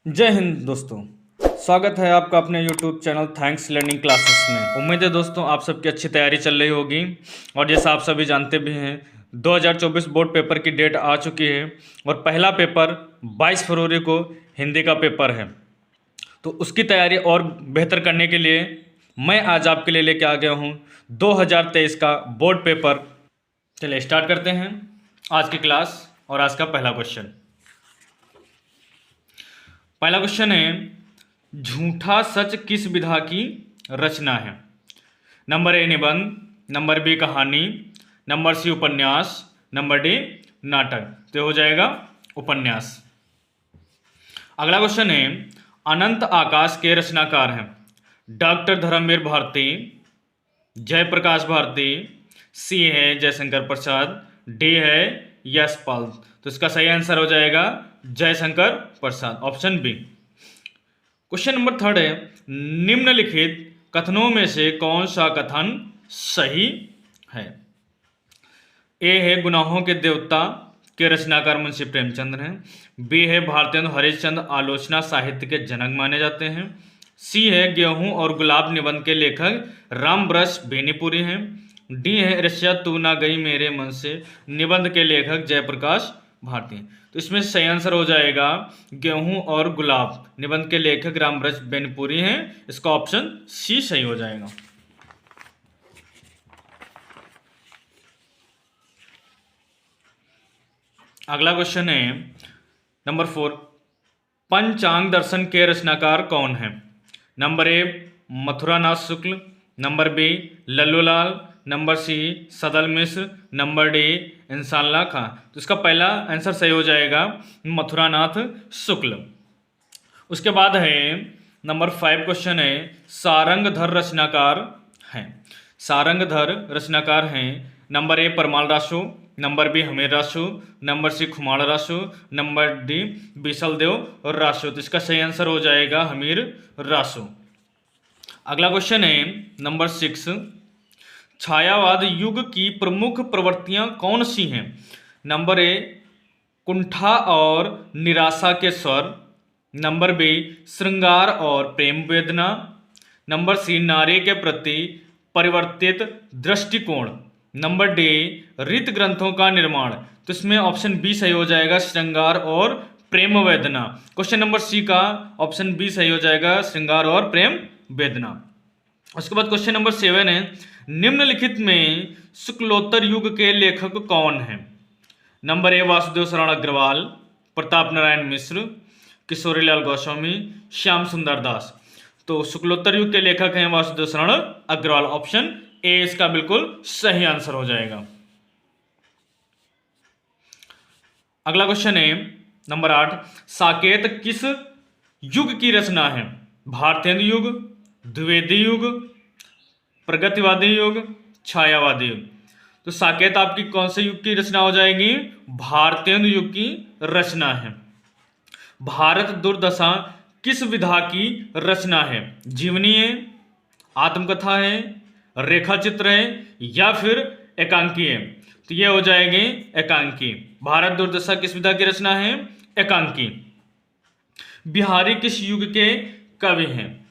जय हिंद दोस्तों। स्वागत है आपका अपने YouTube channel thanks learning classes में। उम्मीद है दोस्तों आप सबकी अच्छी तैयारी चल रही होगी और जैसा आप सभी जानते भी हैं 2024 बोर्ड पेपर की डेट आ चुकी है और पहला पेपर 22 फरवरी को हिंदी का पेपर है। तो उसकी तैयारी और बेहतर करने के लिए मैं आज आपके लिए लेके आ गया हूँ 2023 का बोर्ड पेपर। चलिए स्टार्ट करते हैं आज की क्लास और आज का पहला क्वेश्चन है, झूठा सच किस विधा की रचना है? नंबर ए निबंध, नंबर बी कहानी, नंबर सी उपन्यास, नंबर डी नाटक। तो हो जाएगा उपन्यास। अगला क्वेश्चन है, अनंत आकाश के रचनाकार हैं डॉक्टर धर्मवीर भारती, जयप्रकाश भारती, सी है जयशंकर प्रसाद, डी है यशपाल। तो इसका सही आंसर हो जाएगा Jaishankar Prasad, option B. Question number third है, निम्नलिखित कथनों में से कौन सा कथन सही है? ए है गुनाहों के देवता के रचनाकार मुंशी प्रेमचंद हैं, बी है भारतेंदु हरिश्चंद्र आलोचना साहित्य के जनक माने जाते हैं, सी है गेहूं और गुलाब निबंध के लेखक रामब्रश बेनीपुरी हैं, डी है रशिया तू ना गई मेरे मन से निबंध के लेखक जयप्रकाश भारती। तो इसमें सही आंसर हो जाएगा गेहूं और गुलाब निबंध के लेखक रामब्रश बेनीपुरी हैं। इसका ऑप्शन सी सही हो जाएगा। अगला क्वेश्चन है नंबर 4, पंचांग दर्शन के रचनाकार कौन है? Number A Mathuranath Shukla, number B Lallulal, number C Sadal Mishra, number D Inshallah Khan. तो इसका पहला आंसर सही हो जाएगा मथुरानाथ शुक्ल। उसके बाद है नंबर 5 क्वेश्चन है, सारंगधर रचनाकार हैं। सारंगधर रचनाकार हैं number A Parmal Raso, number B Hammir Raso, number C Khumad Raso, number D Bisaldev Raso. तो इसका सही आंसर हो जाएगा हमीर रासो। अगला क्वेश्चन है नंबर 6, छायावाद युग की प्रमुख प्रवृत्तियां कौन सी हैं? नंबर ए कुंठा और निराशा के स्वर, नंबर बी श्रृंगार और प्रेम वेदना, नंबर सी नारी के प्रति परिवर्तित दृष्टिकोण, नंबर डी ऋत ग्रंथों का निर्माण। तो इसमें ऑप्शन बी सही हो जाएगा श्रृंगार और प्रेम वेदना। क्वेश्चन नंबर सी का ऑप्शन बी सही हो जाएगा श्रृंगार और प्रेम वेदना। उसके बाद क्वेश्चन नंबर 7 है, निम्नलिखित में शुक्लोत्तर युग के लेखक कौन हैं? नंबर ए वासुदेव शरण अग्रवाल, प्रताप नारायण मिश्र, किशोरीलाल गोस्वामी, श्याम सुंदर दास। तो शुक्लोत्तर युग के लेखक हैं वासुदेव शरण अग्रवाल, ऑप्शन ए इसका बिल्कुल सही आंसर हो जाएगा। अगला क्वेश्चन है नंबर 8, साकेत किस युग की रचना है? भारतेंदु युग, द्विवेदी युग, प्रगतिवादी युग, छायावादी युग। तो साकेत आपकी कौन से युग की रचना हो जाएगी? भारतेंदु युग की रचना है। भारत दुर्दशा किस विधा की रचना है? जीवनी है, आत्मकथा है, रेखा चित्र है या फिर एकांकी है? तो ये हो जाएगी एकांकी। भारत दुर्दशा किस विधा की रचना है? एकांकी। बिहारी किस युग के कवि हैं?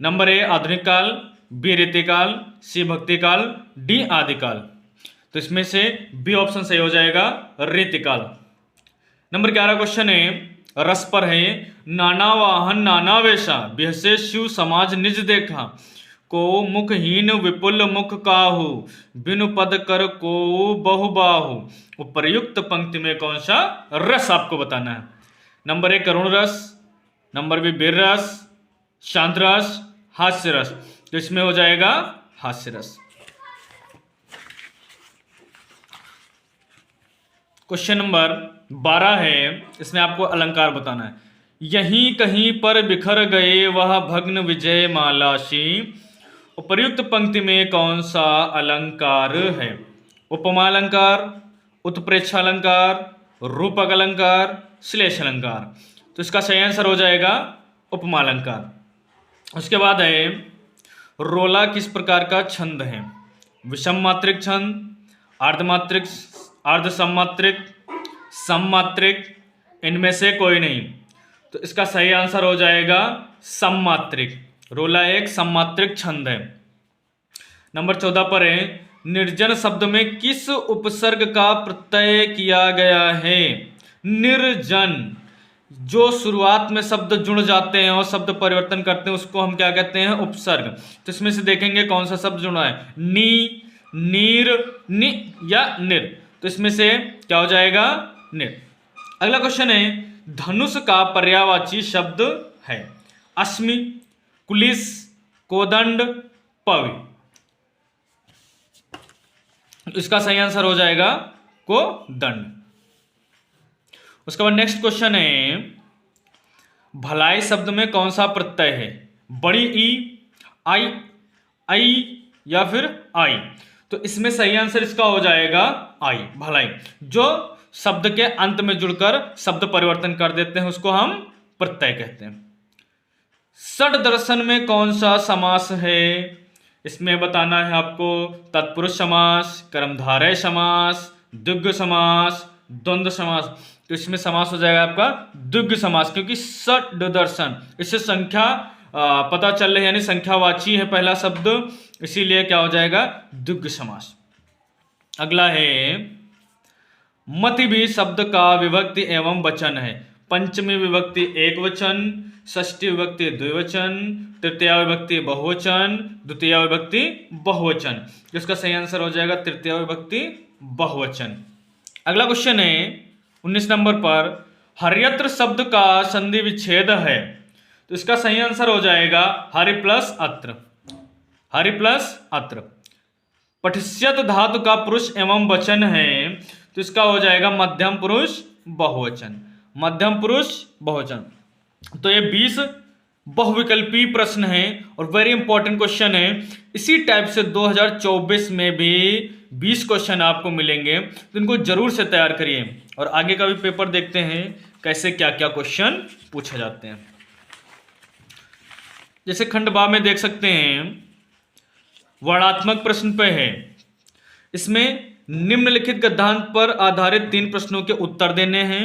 नंबर ए आधुनिक काल, बी रीतिकाल, सी भक्तिकाल, डी आदिकाल। तो इसमें से बी ऑप्शन सही हो जाएगा रीतिकाल। नंबर 11 क्वेश्चन है, रस पर है, नाना वाहन नाना वेशा बिहसे शिव समाज निज देखा, को मुखहीन विपुल मुख काहू, बिनु पद कर को बहु बाहु। उपर्युक्त पंक्ति में कौन सा रस आपको बताना है? नंबर ए करुण रस, नंबर बी वीर रस, शांत रस, हास्य रस। तो इसमें हो जाएगा हास्य रस। क्वेश्चन नंबर 12 है, इसमें आपको अलंकार बताना है। यहीं कहीं पर बिखर गए वह भग्न विजय मालाशी, उपर्युक्त पंक्ति में कौन सा अलंकार है? उपमा अलंकार, उत्प्रेक्षा अलंकार, रूपक अलंकार, श्लेष अलंकार। तो इसका सही आंसर हो जाएगा उपमा अलंकार। उसके बाद है, रोला किस प्रकार का छंद है? विषम मात्रिक छंद, अर्धमात्रिक, अर्ध सममात्रिक, सममात्रिक, इनमें से कोई नहीं। तो इसका सही आंसर हो जाएगा सममात्रिक। रोला एक सममात्रिक छंद है। नंबर 14 पर है, निर्जन शब्द में किस उपसर्ग का प्रत्यय किया गया है? निर्जन, जो शुरुआत में शब्द जुड़ जाते हैं और शब्द परिवर्तन करते हैं उसको हम क्या कहते हैं? उपसर्ग। तो इसमें से देखेंगे कौन सा शब्द जुड़ा है, नी, नीर, नि या निर। तो इसमें से क्या हो जाएगा? निर। अगला क्वेश्चन है, धनुष का पर्यायवाची शब्द है? अश्मि, कुलिस, कोदंड, पवि। इसका सही आंसर हो जाएगा कोदंड। उसके बाद नेक्स्ट क्वेश्चन है, भलाई शब्द में कौन सा प्रत्यय है? बड़ी ई, आई, आई या फिर आई। तो इसमें सही आंसर इसका हो जाएगा आई, भलाई। जो शब्द के अंत में जुड़कर शब्द परिवर्तन कर देते हैं उसको हम प्रत्यय कहते हैं। षड दर्शन में कौन सा समास है? इसमें बताना है आपको तत्पुरुष समास, कर्मधारय समास, द्विगु समास, द्वंद्व समास। तो इसमें समास हो जाएगा आपका द्विगु समास, क्योंकि षड दर्शन, इससे संख्या पता चल रही है, यानी संख्यावाची है पहला शब्द, इसीलिए क्या हो जाएगा? द्विगु समास। अगला है, मति भी शब्द का विभक्ति एवं वचन है? पंचमी विभक्ति एक वचन, षष्ठी विभक्ति द्विवचन, तृतीया विभक्ति बहुवचन, द्वितीया विभक्ति बहुवचन। इसका सही आंसर हो जाएगा तृतीया विभक्ति बहुवचन। अगला क्वेश्चन है 19 नंबर पर, हर्यत्र शब्द का संधि विच्छेद है? तो इसका सही आंसर हो जाएगा हरि प्लस अत्र, हरि प्लस अत्र। पठिष्यत धातु का पुरुष एवं वचन है, तो इसका हो जाएगा मध्यम पुरुष बहुवचन, मध्यम पुरुष बहुवचन। तो ये 20 बहुविकल्पी प्रश्न है और वेरी इंपॉर्टेंट क्वेश्चन है। इसी टाइप से 2024 में भी 20 क्वेश्चन आपको मिलेंगे, तो इनको जरूर से तैयार करिए। और आगे का भी पेपर देखते हैं कैसे क्या क्या क्वेश्चन पूछे जाते हैं। जैसे खंड बा में देख सकते हैं, वर्णात्मक प्रश्न पे है। इसमें निम्नलिखित गद्यांश पर आधारित 3 प्रश्नों के उत्तर देने हैं।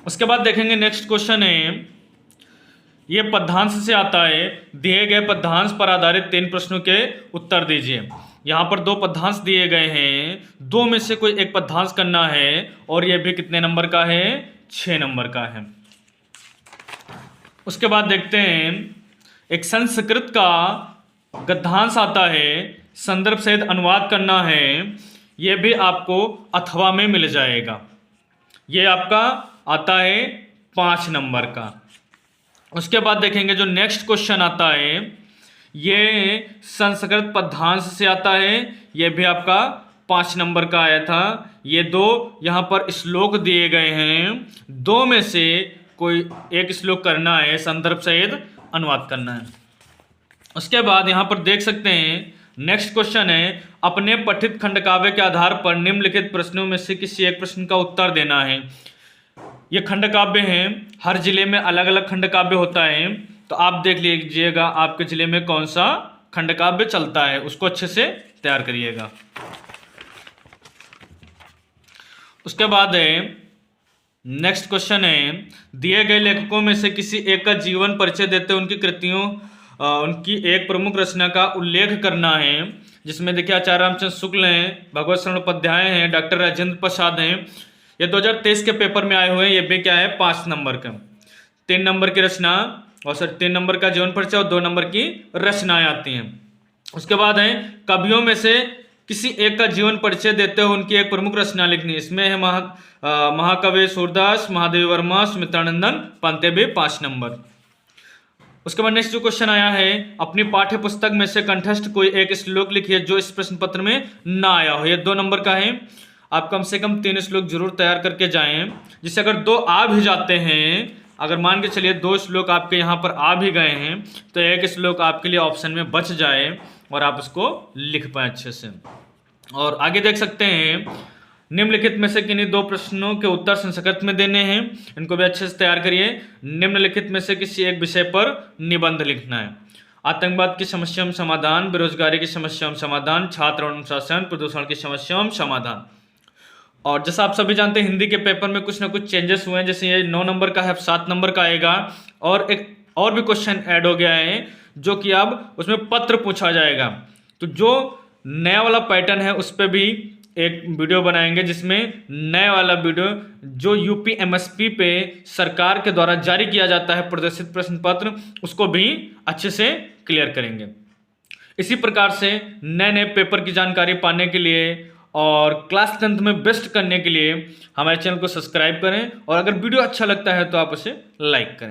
उसके बाद देखेंगे नेक्स्ट क्वेश्चन है, यह पद्यांश से आता है, दिए गए पद्यांश पर आधारित 3 प्रश्नों के उत्तर दीजिए। यहां पर 2 पद्यांश दिए गए हैं, 2 में से कोई एक पद्यांश करना है और यह भी कितने नंबर का है? 6 नंबर का है। उसके बाद देखते हैं, एक संस्कृत का गद्यांश आता है, संदर्भ सहित अनुवाद करना है, यह भी आपको अथवा में मिल जाएगा। यह आपका आता है 5 नंबर का। उसके बाद देखेंगे जो नेक्स्ट क्वेश्चन आता है, ये संस्कृत पद्यांश से आता है, ये भी आपका 5 नंबर का आया था। ये 2 यहाँ पर श्लोक दिए गए हैं, 2 में से कोई एक श्लोक करना है, संदर्भ सहित अनुवाद करना है। उसके बाद यहाँ पर देख सकते हैं नेक्स्ट क्वेश्चन है, अपने पठित खंडकाव्य के आधार पर निम्नलिखित प्रश्नों में से किसी एक प्रश्न का उत्तर देना है। ये खंडकाव्य हैं, हर जिले में अलग अलग खंडकाव्य होता है, तो आप देख लीजिएगा आपके जिले में कौन सा खंडकाव्य चलता है, उसको अच्छे से तैयार करिएगा। उसके बाद है नेक्स्ट क्वेश्चन है, दिए गए लेखकों में से किसी एक का जीवन परिचय देते उनकी कृतियों उनकी एक प्रमुख रचना का उल्लेख करना है। जिसमें देखिए आचार्य रामचंद्र शुक्ल हैं, भगवत शरण उपाध्याय हैं, डॉक्टर राजेंद्र प्रसाद हैं। ये 2023 के पेपर में आए हुए हैं। ये भी क्या है? 5 नंबर का, 3 नंबर की रचना और 3 नंबर का जीवन परिचय और 2 नंबर की रचनाएं आती हैं। उसके बाद है कवियों में से किसी एक का जीवन परिचय देते हुए उनकी एक प्रमुख रचना लिखनी। इसमें है महाकवि सूरदास, महादेवी वर्मा, सुमित्रानंदन पंत, भी 5 नंबर। उसके बाद नेक्स्ट जो क्वेश्चन आया है, अपनी पाठ्य पुस्तक में से कंठस्थ कोई एक श्लोक लिखिए जो इस प्रश्न पत्र में ना आया हो। ये 2 नंबर का है। आप कम से कम 3 श्लोक जरूर तैयार करके जाएं, जिससे अगर 2 आ भी जाते हैं, अगर मान के चलिए 2 श्लोक आपके यहाँ पर आ भी गए हैं, तो एक श्लोक आपके लिए ऑप्शन में बच जाए और आप उसको लिख पाए अच्छे से। और आगे देख सकते हैं, निम्नलिखित में से किन्हीं 2 प्रश्नों के उत्तर संस्कृत में देने हैं, इनको भी अच्छे से तैयार करिए। निम्नलिखित में से किसी एक विषय पर निबंध लिखना है। आतंकवाद की समस्या में समाधान, बेरोजगारी की समस्या में समाधान, छात्र और अनुशासन, प्रदूषण की समस्या में समाधान। और जैसा आप सभी जानते हैं हिंदी के पेपर में कुछ ना कुछ चेंजेस हुए हैं, जैसे ये 9 नंबर का है 7 नंबर का आएगा, और एक और भी क्वेश्चन ऐड हो गया है जो कि अब उसमें पत्र पूछा जाएगा। तो जो नया वाला पैटर्न है उस पर भी एक वीडियो बनाएंगे, जिसमें नया वाला वीडियो जो यूपी एमएसपी पे सरकार के द्वारा जारी किया जाता है प्रदर्शित प्रश्न पत्र, उसको भी अच्छे से क्लियर करेंगे। इसी प्रकार से नए नए पेपर की जानकारी पाने के लिए और क्लास 10th में बेस्ट करने के लिए हमारे चैनल को सब्सक्राइब करें, और अगर वीडियो अच्छा लगता है तो आप उसे लाइक करें।